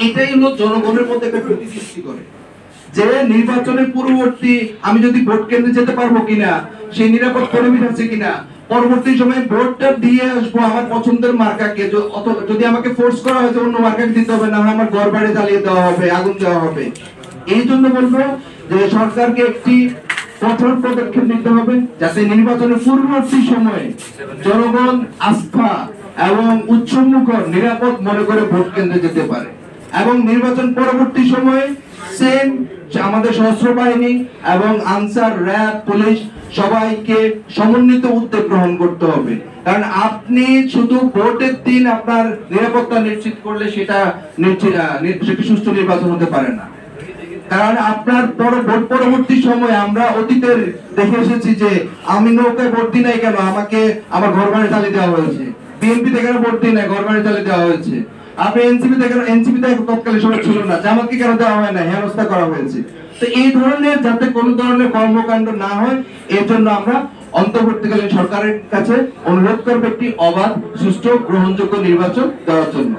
এটাই হলো জনগণের মধ্যে একটা ভীতি সৃষ্টি করে যে নির্বাচনের পূর্ববর্তী আমি যদি ভোট কেন্দ্রে যেতে পারবো কিনা, সেই নিরাপদ পরিবেশ আছে কিনা, পরবর্তী সময়ে ভোটটা দিয়ে আসবো আমার পছন্দের মার্কাকে, যদি আমাকে ফোর্স করা হয় যে অন্য মার্কাকে দিতে হবে, না আমার ঘর বাড়ি জ্বালিয়ে দেওয়া হবে, আগুন দেওয়া হবে। এই জন্য বলবো যে সরকারকে একটি কঠোর পদক্ষেপ নিতে হবে যাতে নির্বাচনের পূর্ববর্তী সময়ে জনগণ আস্থা এবং উৎসবমুখর নিরাপদ মনে করে ভোট কেন্দ্রে যেতে পারে, এবং নির্বাচন পরবর্তী সময়ে সেম আমাদের সশস্ত্র বাহিনী এবং আনসার, র্যাব, পুলিশ সবাইকে সমন্বিত উদ্যোগ গ্রহণ করতে হবে। কারণ আপনি শুধু ভোটের দিন আপনার নিরাপত্তা নিশ্চিত করলে সেটা সুষ্ঠু নির্বাচন হতে পারে না। কারণ আপনার ভোট পরবর্তী সময় আমরা অতীতের দেখে এসেছি যে আমি নৌকায় ভোট দিই নাই কেন, আমাকে আমার ঘর বাড়ি জ্বালিয়ে দেওয়া হয়েছে, বিএনপি থেকে ভোট দিই নাই, ঘর বাড়ি জ্বালিয়ে দেওয়া হয়েছে, আপনি এনসিপি থেকে তৎকালীন সময় ছিল না, জামাতকে কেন দেওয়া হয় না, হেনস্থা করা হয়েছে। তো এই ধরনের যাতে কোন ধরনের কর্মকাণ্ড না হয় এর জন্য আমরা অন্তর্বর্তীকালীন সরকারের কাছে অনুরোধ করব একটি অবাধ, সুষ্ঠু, গ্রহণযোগ্য নির্বাচন দেওয়ার জন্য।